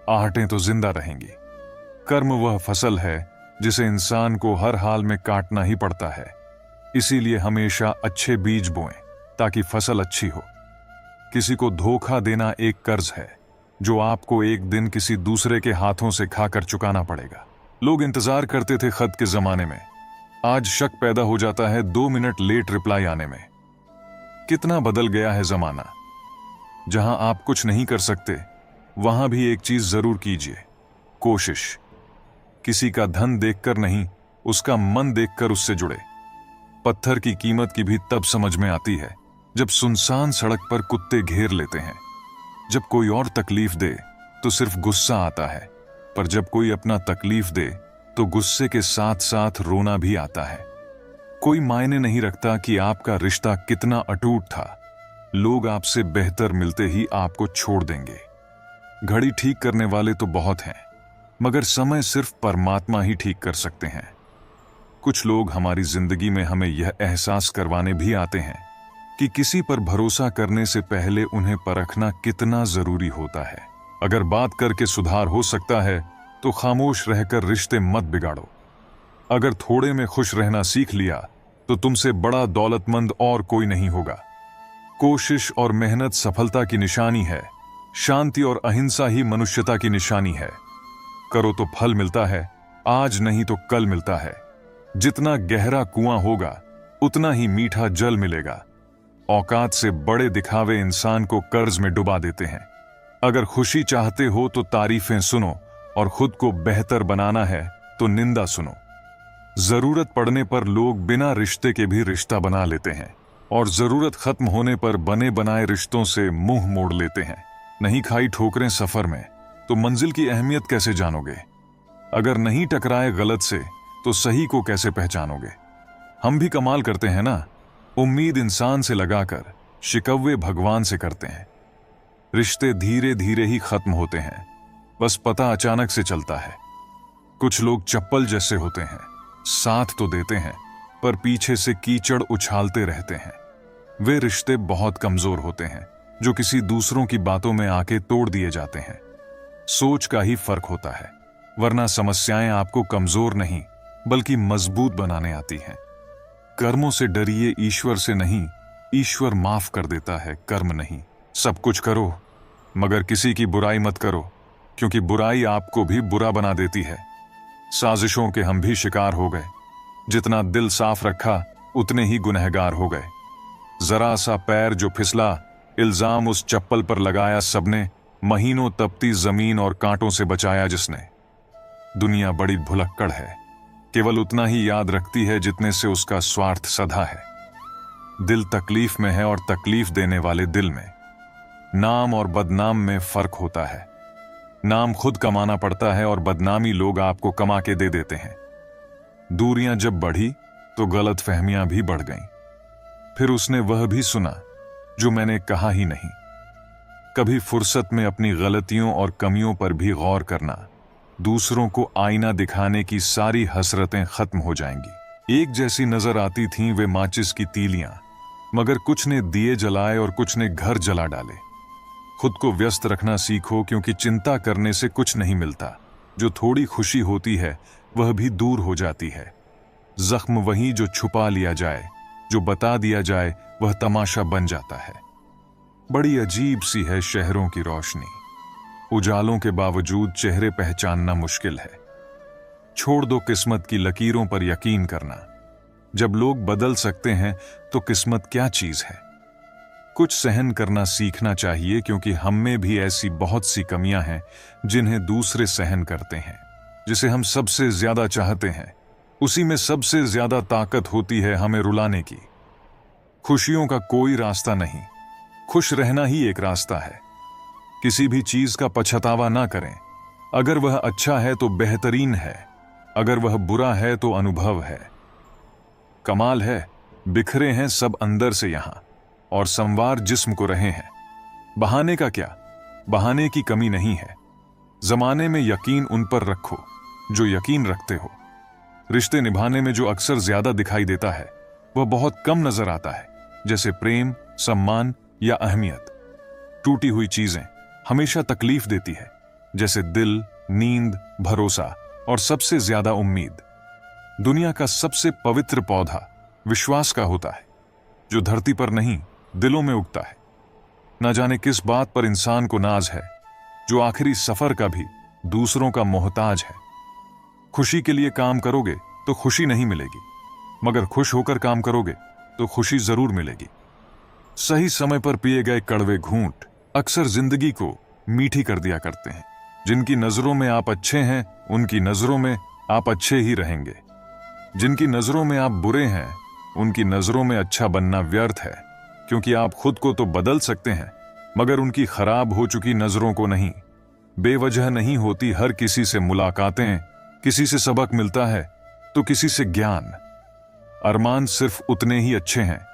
आहटें तो जिंदा रहेंगी। कर्म वह फसल है जिसे इंसान को हर हाल में काटना ही पड़ता है। इसीलिए हमेशा अच्छे बीज बोएं ताकि फसल अच्छी हो। किसी को धोखा देना एक कर्ज है जो आपको एक दिन किसी दूसरे के हाथों से खाकर चुकाना पड़ेगा। लोग इंतजार करते थे खत के जमाने में, आज शक पैदा हो जाता है 2 मिनट लेट रिप्लाई आने में। कितना बदल गया है जमाना। जहां आप कुछ नहीं कर सकते, वहां भी एक चीज जरूर कीजिए, कोशिश। किसी का धन देखकर नहीं, उसका मन देखकर उससे जुड़े। पत्थर की कीमत की भी तब समझ में आती है जब सुनसान सड़क पर कुत्ते घेर लेते हैं। जब कोई और तकलीफ दे तो सिर्फ गुस्सा आता है, पर जब कोई अपना तकलीफ दे तो गुस्से के साथ साथ रोना भी आता है। कोई मायने नहीं रखता कि आपका रिश्ता कितना अटूट था, लोग आपसे बेहतर मिलते ही आपको छोड़ देंगे। घड़ी ठीक करने वाले तो बहुत हैं, मगर समय सिर्फ परमात्मा ही ठीक कर सकते हैं। कुछ लोग हमारी जिंदगी में हमें यह एहसास करवाने भी आते हैं कि किसी पर भरोसा करने से पहले उन्हें परखना कितना जरूरी होता है। अगर बात करके सुधार हो सकता है तो खामोश रहकर रिश्ते मत बिगाड़ो। अगर थोड़े में खुश रहना सीख लिया तो तुमसे बड़ा दौलतमंद और कोई नहीं होगा। कोशिश और मेहनत सफलता की निशानी है, शांति और अहिंसा ही मनुष्यता की निशानी है। करो तो फल मिलता है, आज नहीं तो कल मिलता है। जितना गहरा कुआं होगा उतना ही मीठा जल मिलेगा। औकात से बड़े दिखावे इंसान को कर्ज में डुबा देते हैं। अगर खुशी चाहते हो तो तारीफें सुनो, और खुद को बेहतर बनाना है तो निंदा सुनो। जरूरत पड़ने पर लोग बिना रिश्ते के भी रिश्ता बना लेते हैं, और जरूरत खत्म होने पर बने बनाए रिश्तों से मुंह मोड़ लेते हैं। नहीं खाई ठोकरें सफर में तो मंजिल की अहमियत कैसे जानोगे? अगर नहीं टकराए गलत से तो सही को कैसे पहचानोगे? हम भी कमाल करते हैं ना, उम्मीद इंसान से लगाकर शिकवे भगवान से करते हैं। रिश्ते धीरे धीरे ही खत्म होते हैं, बस पता अचानक से चलता है। कुछ लोग चप्पल जैसे होते हैं, साथ तो देते हैं पर पीछे से कीचड़ उछालते रहते हैं। वे रिश्ते बहुत कमजोर होते हैं जो किसी दूसरों की बातों में आके तोड़ दिए जाते हैं। सोच का ही फर्क होता है, वरना समस्याएं आपको कमजोर नहीं बल्कि मजबूत बनाने आती हैं। कर्मों से डरिए, ईश्वर से नहीं। ईश्वर माफ कर देता है, कर्म नहीं। सब कुछ करो मगर किसी की बुराई मत करो, क्योंकि बुराई आपको भी बुरा बना देती है। साजिशों के हम भी शिकार हो गए। जितना दिल साफ रखा उतने ही गुनहगार हो गए। जरा सा पैर जो फिसला, इल्जाम उस चप्पल पर लगाया सबने। महीनों तपती जमीन और कांटों से बचाया जिसने। दुनिया बड़ी भुलक्कड़ है, केवल उतना ही याद रखती है जितने से उसका स्वार्थ सधा है। दिल तकलीफ में है और तकलीफ देने वाले दिल में। नाम और बदनाम में फर्क होता है। नाम खुद कमाना पड़ता है और बदनामी लोग आपको कमा के दे देते हैं। दूरियां जब बढ़ी तो गलतफहमियां भी बढ़ गईं। फिर उसने वह भी सुना जो मैंने कहा ही नहीं। कभी फुर्सत में अपनी गलतियों और कमियों पर भी गौर करना। दूसरों को आईना दिखाने की सारी हसरतें खत्म हो जाएंगी। एक जैसी नजर आती थीं वे माचिस की तीलियां, मगर कुछ ने दिए जलाए और कुछ ने घर जला डाले। खुद को व्यस्त रखना सीखो, क्योंकि चिंता करने से कुछ नहीं मिलता। जो थोड़ी खुशी होती है वह भी दूर हो जाती है। जख्म वही जो छुपा लिया जाए, जो बता दिया जाए वह तमाशा बन जाता है। बड़ी अजीब सी है शहरों की रोशनी। उजालों के बावजूद चेहरे पहचानना मुश्किल है। छोड़ दो किस्मत की लकीरों पर यकीन करना। जब लोग बदल सकते हैं तो किस्मत क्या चीज है। कुछ सहन करना सीखना चाहिए, क्योंकि हम में भी ऐसी बहुत सी कमियां हैं जिन्हें दूसरे सहन करते हैं। जिसे हम सबसे ज्यादा चाहते हैं उसी में सबसे ज्यादा ताकत होती है हमें रुलाने की। खुशियों का कोई रास्ता नहीं, खुश रहना ही एक रास्ता है। किसी भी चीज का पछतावा ना करें। अगर वह अच्छा है तो बेहतरीन है, अगर वह बुरा है तो अनुभव है। कमाल है, बिखरे हैं सब अंदर से यहां, और संवार जिस्म को रहे हैं। बहाने का क्या, बहाने की कमी नहीं है। जमाने में यकीन उन पर रखो जो यकीन रखते हो। रिश्ते निभाने में जो अक्सर ज्यादा दिखाई देता है वह बहुत कम नजर आता है, जैसे प्रेम, सम्मान या अहमियत। टूटी हुई चीजें हमेशा तकलीफ देती है, जैसे दिल, नींद, भरोसा और सबसे ज्यादा उम्मीद। दुनिया का सबसे पवित्र पौधा विश्वास का होता है, जो धरती पर नहीं दिलों में उगता है। न जाने किस बात पर इंसान को नाज है, जो आखिरी सफर का भी दूसरों का मोहताज है। खुशी के लिए काम करोगे तो खुशी नहीं मिलेगी, मगर खुश होकर काम करोगे तो खुशी जरूर मिलेगी। सही समय पर पिए गए कड़वे घूंट अक्सर जिंदगी को मीठी कर दिया करते हैं। जिनकी नजरों में आप अच्छे हैं, उनकी नजरों में आप अच्छे ही रहेंगे। जिनकी नजरों में आप बुरे हैं, उनकी नजरों में अच्छा बनना व्यर्थ है, क्योंकि आप खुद को तो बदल सकते हैं, मगर उनकी खराब हो चुकी नजरों को नहीं। बेवजह नहीं होती हर किसी से मुलाकातें, किसी से सबक मिलता है तो किसी से ज्ञान। अरमान सिर्फ उतने ही अच्छे हैं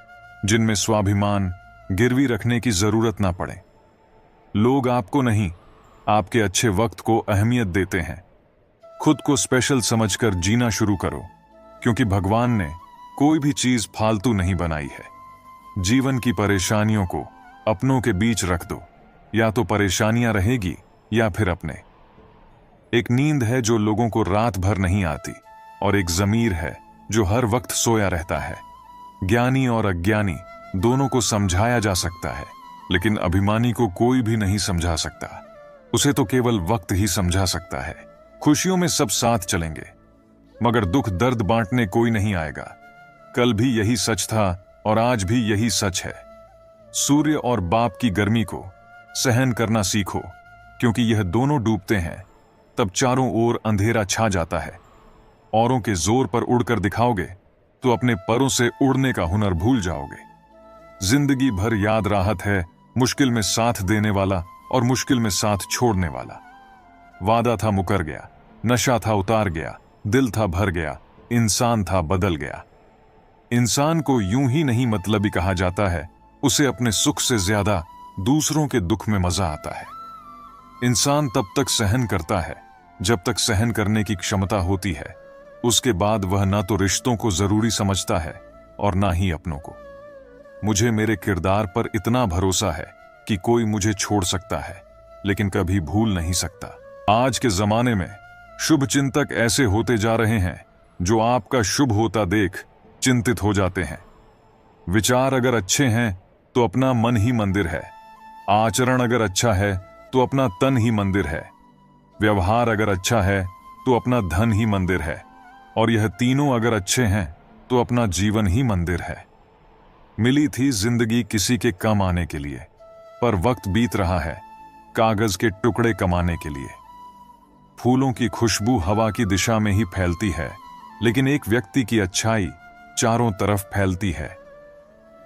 जिनमें स्वाभिमान गिरवी रखने की जरूरत ना पड़े। लोग आपको नहीं, आपके अच्छे वक्त को अहमियत देते हैं। खुद को स्पेशल समझकर जीना शुरू करो, क्योंकि भगवान ने कोई भी चीज फालतू नहीं बनाई है। जीवन की परेशानियों को अपनों के बीच रख दो, या तो परेशानियां रहेगी या फिर अपने। एक नींद है जो लोगों को रात भर नहीं आती, और एक ज़मीर है जो हर वक्त सोया रहता है। ज्ञानी और अज्ञानी दोनों को समझाया जा सकता है, लेकिन अभिमानी को कोई भी नहीं समझा सकता। उसे तो केवल वक्त ही समझा सकता है। खुशियों में सब साथ चलेंगे, मगर दुख दर्द बांटने कोई नहीं आएगा। कल भी यही सच था और आज भी यही सच है। सूर्य और बाप की गर्मी को सहन करना सीखो, क्योंकि यह दोनों डूबते हैं तब चारों ओर अंधेरा छा जाता है। औरों के जोर पर उड़कर दिखाओगे तो अपने परों से उड़ने का हुनर भूल जाओगे। जिंदगी भर याद राहत है मुश्किल में साथ देने वाला और मुश्किल में साथ छोड़ने वाला। वादा था मुकर गया, नशा था उतार गया, दिल था भर गया, इंसान था बदल गया। इंसान को यूं ही नहीं मतलबी कहा जाता है, उसे अपने सुख से ज्यादा दूसरों के दुख में मजा आता है। इंसान तब तक सहन करता है जब तक सहन करने की क्षमता होती है। उसके बाद वह ना तो रिश्तों को जरूरी समझता है और ना ही अपनों को। मुझे मेरे किरदार पर इतना भरोसा है कि कोई मुझे छोड़ सकता है, लेकिन कभी भूल नहीं सकता। आज के जमाने में शुभ चिंतक ऐसे होते जा रहे हैं जो आपका शुभ होता देख चिंतित हो जाते हैं। विचार अगर अच्छे हैं तो अपना मन ही मंदिर है। आचरण अगर अच्छा है तो अपना तन ही मंदिर है। व्यवहार अगर अच्छा है तो अपना धन ही मंदिर है। और यह तीनों अगर अच्छे हैं तो अपना जीवन ही मंदिर है। मिली थी जिंदगी किसी के कम आने के लिए, पर वक्त बीत रहा है कागज के टुकड़े कमाने के लिए। फूलों की खुशबू हवा की दिशा में ही फैलती है, लेकिन एक व्यक्ति की अच्छाई चारों तरफ फैलती है।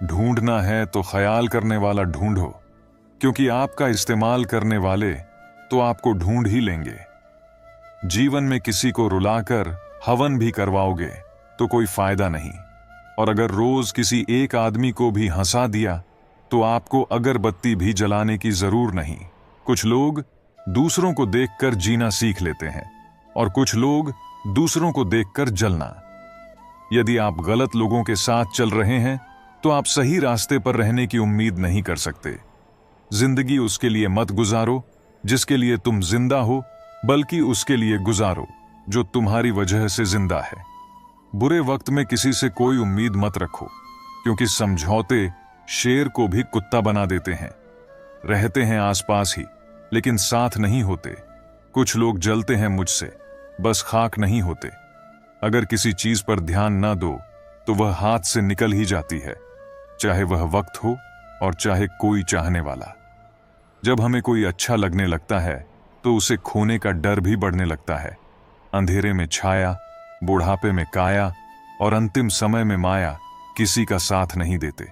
ढूंढना है तो ख्याल करने वाला ढूंढो, क्योंकि आपका इस्तेमाल करने वाले तो आपको ढूंढ ही लेंगे। जीवन में किसी को रुलाकर हवन भी करवाओगे तो कोई फायदा नहीं, और अगर रोज किसी एक आदमी को भी हंसा दिया तो आपको अगरबत्ती भी जलाने की जरूर नहीं। कुछ लोग दूसरों को देखकर जीना सीख लेते हैं और कुछ लोग दूसरों को देखकर जलना। यदि आप गलत लोगों के साथ चल रहे हैं तो आप सही रास्ते पर रहने की उम्मीद नहीं कर सकते। जिंदगी उसके लिए मत गुजारो जिसके लिए तुम जिंदा हो, बल्कि उसके लिए गुजारो जो तुम्हारी वजह से जिंदा है। बुरे वक्त में किसी से कोई उम्मीद मत रखो, क्योंकि समझौते शेर को भी कुत्ता बना देते हैं। रहते हैं आसपास ही, लेकिन साथ नहीं होते। कुछ लोग जलते हैं मुझसे, बस खाक नहीं होते। अगर किसी चीज पर ध्यान ना दो तो वह हाथ से निकल ही जाती है, चाहे वह वक्त हो और चाहे कोई चाहने वाला। जब हमें कोई अच्छा लगने लगता है तो उसे खोने का डर भी बढ़ने लगता है। अंधेरे में छाया, बुढ़ापे में काया और अंतिम समय में माया किसी का साथ नहीं देते।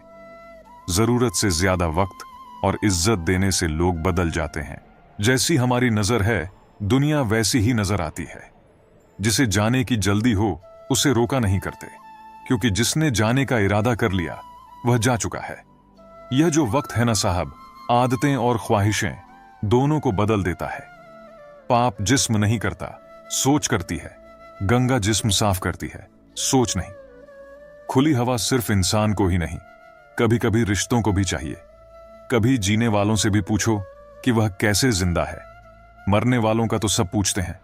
जरूरत से ज्यादा वक्त और इज्जत देने से लोग बदल जाते हैं। जैसी हमारी नजर है, दुनिया वैसी ही नजर आती है। जिसे जाने की जल्दी हो उसे रोका नहीं करते, क्योंकि जिसने जाने का इरादा कर लिया वह जा चुका है। यह जो वक्त है ना साहब, आदतें और ख्वाहिशें दोनों को बदल देता है। पाप जिस्म नहीं करता, सोच करती है। गंगा जिस्म साफ करती है, सोच नहीं। खुली हवा सिर्फ इंसान को ही नहीं, कभी कभी रिश्तों को भी चाहिए। कभी जीने वालों से भी पूछो कि वह कैसे जिंदा है। मरने वालों का तो सब पूछते हैं,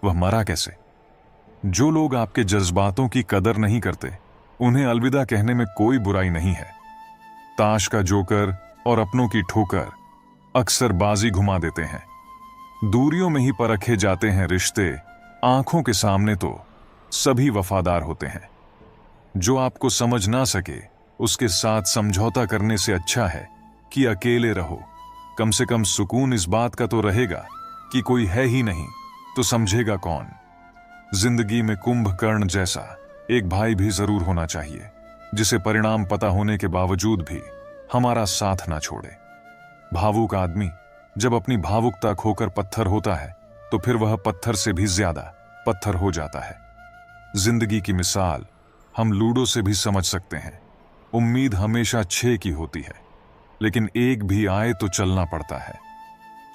वह मरा कैसे। जो लोग आपके जज्बातों की कदर नहीं करते, उन्हें अलविदा कहने में कोई बुराई नहीं है। ताश का जोकर और अपनों की ठोकर अक्सर बाजी घुमा देते हैं। दूरियों में ही परखे जाते हैं रिश्ते, आंखों के सामने तो सभी वफादार होते हैं। जो आपको समझ ना सके उसके साथ समझौता करने से अच्छा है कि अकेले रहो। कम से कम सुकून इस बात का तो रहेगा कि कोई है ही नहीं तो समझेगा कौन। जिंदगी में कुंभकर्ण जैसा एक भाई भी जरूर होना चाहिए, जिसे परिणाम पता होने के बावजूद भी हमारा साथ ना छोड़े। भावुक आदमी जब अपनी भावुकता खोकर पत्थर होता है तो फिर वह पत्थर से भी ज्यादा पत्थर हो जाता है। जिंदगी की मिसाल हम लूडो से भी समझ सकते हैं। उम्मीद हमेशा 6 की होती है, लेकिन एक भी आए तो चलना पड़ता है।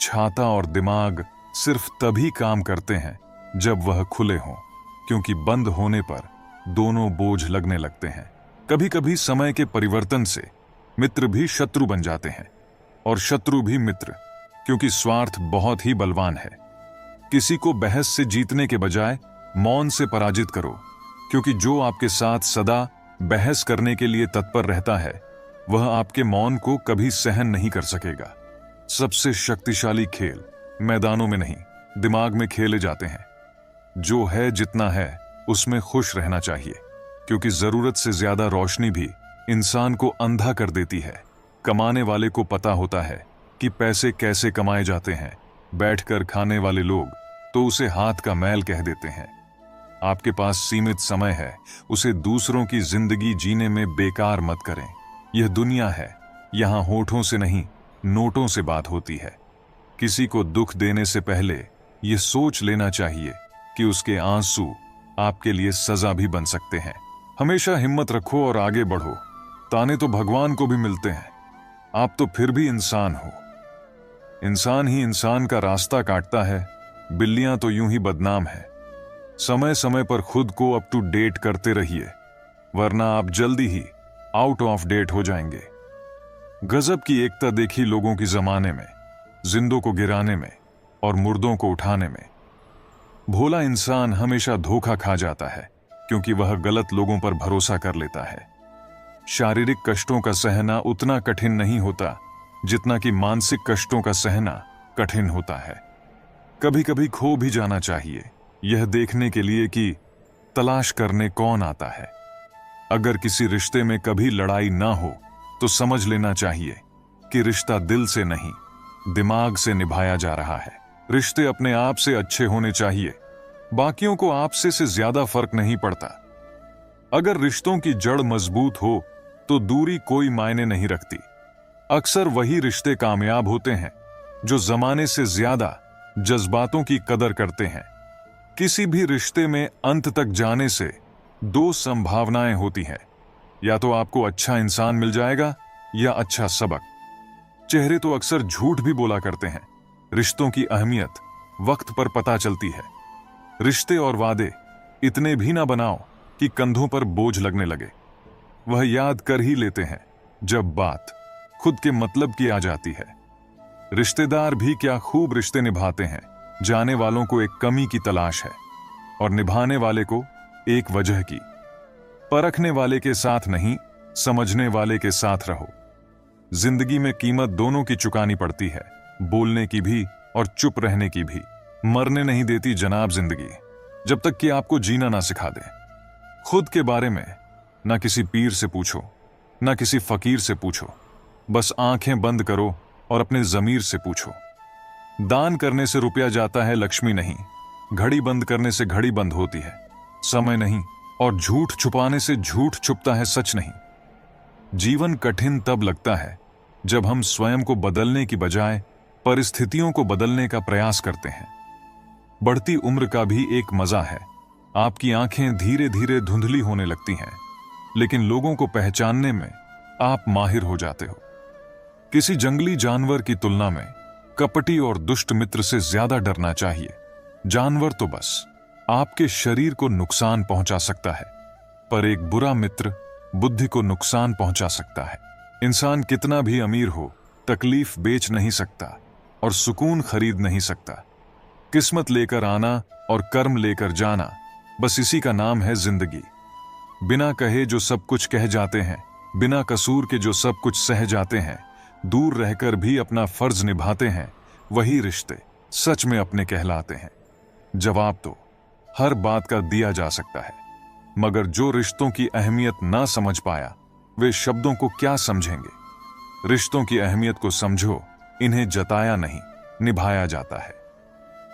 छाता और दिमाग सिर्फ तभी काम करते हैं जब वह खुले हों, क्योंकि बंद होने पर दोनों बोझ लगने लगते हैं। कभी कभी समय के परिवर्तन से मित्र भी शत्रु बन जाते हैं और शत्रु भी मित्र, क्योंकि स्वार्थ बहुत ही बलवान है। किसी को बहस से जीतने के बजाय मौन से पराजित करो, क्योंकि जो आपके साथ सदा बहस करने के लिए तत्पर रहता है वह आपके मौन को कभी सहन नहीं कर सकेगा। सबसे शक्तिशाली खेल मैदानों में नहीं, दिमाग में खेले जाते हैं। जो है जितना है उसमें खुश रहना चाहिए, क्योंकि जरूरत से ज्यादा रोशनी भी इंसान को अंधा कर देती है। कमाने वाले को पता होता है कि पैसे कैसे कमाए जाते हैं, बैठकर खाने वाले लोग तो उसे हाथ का मैल कह देते हैं। आपके पास सीमित समय है, उसे दूसरों की जिंदगी जीने में बेकार मत करें। यह दुनिया है, यहां होठों से नहीं नोटों से बात होती है। किसी को दुख देने से पहले यह सोच लेना चाहिए कि उसके आंसू आपके लिए सजा भी बन सकते हैं। हमेशा हिम्मत रखो और आगे बढ़ो। ताने तो भगवान को भी मिलते हैं, आप तो फिर भी इंसान हो। इंसान ही इंसान का रास्ता काटता है, बिल्लियां तो यूं ही बदनाम है। समय समय पर खुद को अप टू डेट करते रहिए, वरना आप जल्दी ही आउट ऑफ डेट हो जाएंगे। गजब की एकता देखी लोगों की जमाने में, जिंदों को गिराने में और मुर्दों को उठाने में। भोला इंसान हमेशा धोखा खा जाता है, क्योंकि वह गलत लोगों पर भरोसा कर लेता है। शारीरिक कष्टों का सहना उतना कठिन नहीं होता जितना कि मानसिक कष्टों का सहना कठिन होता है। कभी कभी खो भी जाना चाहिए, यह देखने के लिए कि तलाश करने कौन आता है। अगर किसी रिश्ते में कभी लड़ाई ना हो तो समझ लेना चाहिए कि रिश्ता दिल से नहीं दिमाग से निभाया जा रहा है। रिश्ते अपने आप से अच्छे होने चाहिए, बाकियों को आपसे से ज्यादा फर्क नहीं पड़ता। अगर रिश्तों की जड़ मजबूत हो तो दूरी कोई मायने नहीं रखती। अक्सर वही रिश्ते कामयाब होते हैं जो जमाने से ज्यादा जज्बातों की कदर करते हैं। किसी भी रिश्ते में अंत तक जाने से 2 संभावनाएं होती हैं, या तो आपको अच्छा इंसान मिल जाएगा या अच्छा सबक। चेहरे तो अक्सर झूठ भी बोला करते हैं। रिश्तों की अहमियत वक्त पर पता चलती है। रिश्ते और वादे इतने भी ना बनाओ कि कंधों पर बोझ लगने लगे। वह याद कर ही लेते हैं जब बात खुद के मतलब की आ जाती है। रिश्तेदार भी क्या खूब रिश्ते निभाते हैं। जाने वालों को एक कमी की तलाश है और निभाने वाले को एक वजह की। परखने वाले के साथ नहीं, समझने वाले के साथ रहो। जिंदगी में कीमत दोनों की चुकानी पड़ती है, बोलने की भी और चुप रहने की भी। मरने नहीं देती जनाब जिंदगी, जब तक कि आपको जीना ना सिखा दे। खुद के बारे में ना किसी पीर से पूछो, ना किसी फकीर से पूछो। बस आंखें बंद करो और अपने जमीर से पूछो। दान करने से रुपया जाता है, लक्ष्मी नहीं। घड़ी बंद करने से घड़ी बंद होती है, समय नहीं। और झूठ छुपाने से झूठ छुपता है, सच नहीं। जीवन कठिन तब लगता है जब हम स्वयं को बदलने की बजाय परिस्थितियों को बदलने का प्रयास करते हैं। बढ़ती उम्र का भी एक मजा है। आपकी आंखें धीरे धीरे धुंधली होने लगती हैं, लेकिन लोगों को पहचानने में आप माहिर हो जाते हो। किसी जंगली जानवर की तुलना में कपटी और दुष्ट मित्र से ज्यादा डरना चाहिए। जानवर तो बस आपके शरीर को नुकसान पहुंचा सकता है, पर एक बुरा मित्र बुद्धि को नुकसान पहुंचा सकता है। इंसान कितना भी अमीर हो, तकलीफ बेच नहीं सकता और सुकून खरीद नहीं सकता। किस्मत लेकर आना और कर्म लेकर जाना, बस इसी का नाम है जिंदगी। बिना कहे जो सब कुछ कह जाते हैं, बिना कसूर के जो सब कुछ सह जाते हैं, दूर रहकर भी अपना फर्ज निभाते हैं, वही रिश्ते सच में अपने कहलाते हैं। जवाब तो हर बात का दिया जा सकता है, मगर जो रिश्तों की अहमियत ना समझ पाया, वे शब्दों को क्या समझेंगे। रिश्तों की अहमियत को समझो इन्हें जताया नहीं, निभाया जाता है।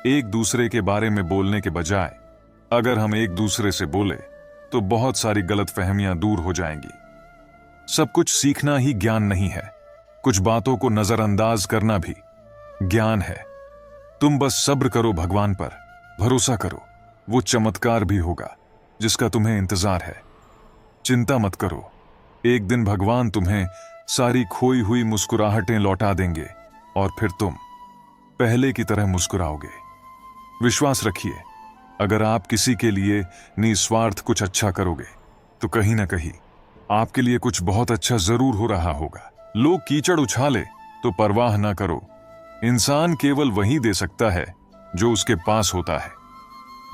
एक दूसरे के बारे में बोलने के बजाय अगर हम एक दूसरे से बोले तो बहुत सारी गलतफहमियां दूर हो जाएंगी। सब कुछ सीखना ही ज्ञान नहीं है, कुछ बातों को नजरअंदाज करना भी ज्ञान है। तुम बस सब्र करो, भगवान पर भरोसा करो, वो चमत्कार भी होगा जिसका तुम्हें इंतजार है। चिंता मत करो, एक दिन भगवान तुम्हें सारी खोई हुई मुस्कुराहटें लौटा देंगे और फिर तुम पहले की तरह मुस्कुराओगे। विश्वास रखिए, अगर आप किसी के लिए निस्वार्थ कुछ अच्छा करोगे तो कहीं ना कहीं आपके लिए कुछ बहुत अच्छा जरूर हो रहा होगा। लोग कीचड़ उछाले तो परवाह ना करो, इंसान केवल वही दे सकता है जो उसके पास होता है।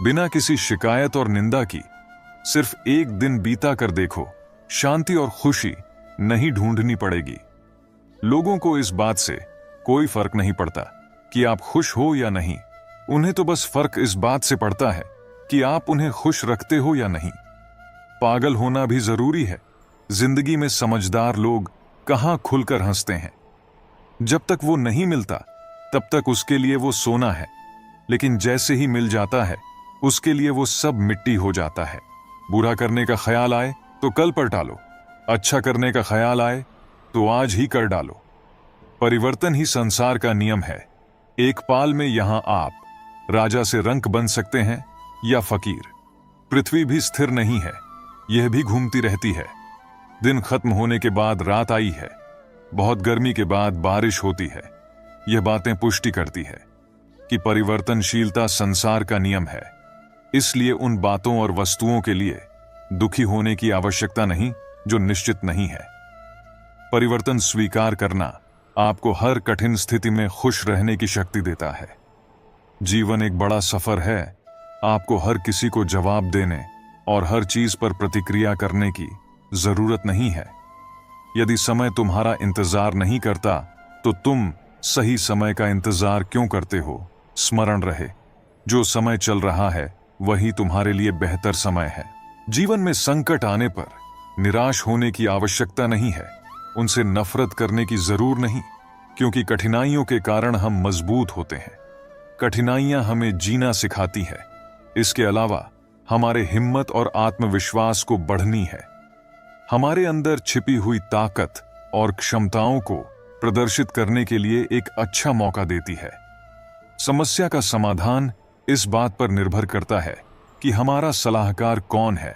बिना किसी शिकायत और निंदा की सिर्फ एक दिन बीता कर देखो, शांति और खुशी नहीं ढूंढनी पड़ेगी। लोगों को इस बात से कोई फर्क नहीं पड़ता कि आप खुश हो या नहीं, उन्हें तो बस फर्क इस बात से पड़ता है कि आप उन्हें खुश रखते हो या नहीं। पागल होना भी जरूरी है। जिंदगी में समझदार लोग कहां खुलकर हंसते हैं। जब तक वो नहीं मिलता तब तक उसके लिए वो सोना है, लेकिन जैसे ही मिल जाता है उसके लिए वो सब मिट्टी हो जाता है। बुरा करने का ख्याल आए तो कल पर टालो, अच्छा करने का ख्याल आए तो आज ही कर डालो। परिवर्तन ही संसार का नियम है। एक पाल में यहां आप राजा से रंक बन सकते हैं या फकीर। पृथ्वी भी स्थिर नहीं है, यह भी घूमती रहती है। दिन खत्म होने के बाद रात आई है, बहुत गर्मी के बाद बारिश होती है। यह बातें पुष्टि करती है कि परिवर्तनशीलता संसार का नियम है। इसलिए उन बातों और वस्तुओं के लिए दुखी होने की आवश्यकता नहीं जो निश्चित नहीं है। परिवर्तन स्वीकार करना आपको हर कठिन स्थिति में खुश रहने की शक्ति देता है। जीवन एक बड़ा सफर है, आपको हर किसी को जवाब देने और हर चीज पर प्रतिक्रिया करने की जरूरत नहीं है। यदि समय तुम्हारा इंतजार नहीं करता तो तुम सही समय का इंतजार क्यों करते हो? स्मरण रहे, जो समय चल रहा है वही तुम्हारे लिए बेहतर समय है। जीवन में संकट आने पर निराश होने की आवश्यकता नहीं है, उनसे नफरत करने की जरूर नहीं, क्योंकि कठिनाइयों के कारण हम मजबूत होते हैं। कठिनाइयां हमें जीना सिखाती है। इसके अलावा हमारे हिम्मत और आत्मविश्वास को बढ़नी है। हमारे अंदर छिपी हुई ताकत और क्षमताओं को प्रदर्शित करने के लिए एक अच्छा मौका देती है। समस्या का समाधान इस बात पर निर्भर करता है कि हमारा सलाहकार कौन है।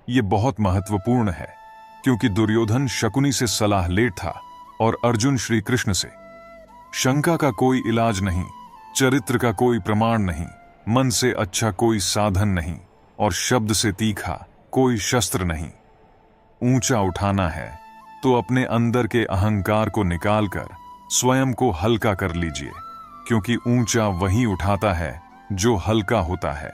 यह बहुत महत्वपूर्ण है, क्योंकि दुर्योधन शकुनी से सलाह लेट था और अर्जुन श्री कृष्ण से। शंका का कोई इलाज नहीं, चरित्र का कोई प्रमाण नहीं, मन से अच्छा कोई साधन नहीं और शब्द से तीखा कोई शस्त्र नहीं। ऊंचा उठाना है तो अपने अंदर के अहंकार को निकालकर स्वयं को हल्का कर लीजिए, क्योंकि ऊंचा वही उठाता है जो हल्का होता है।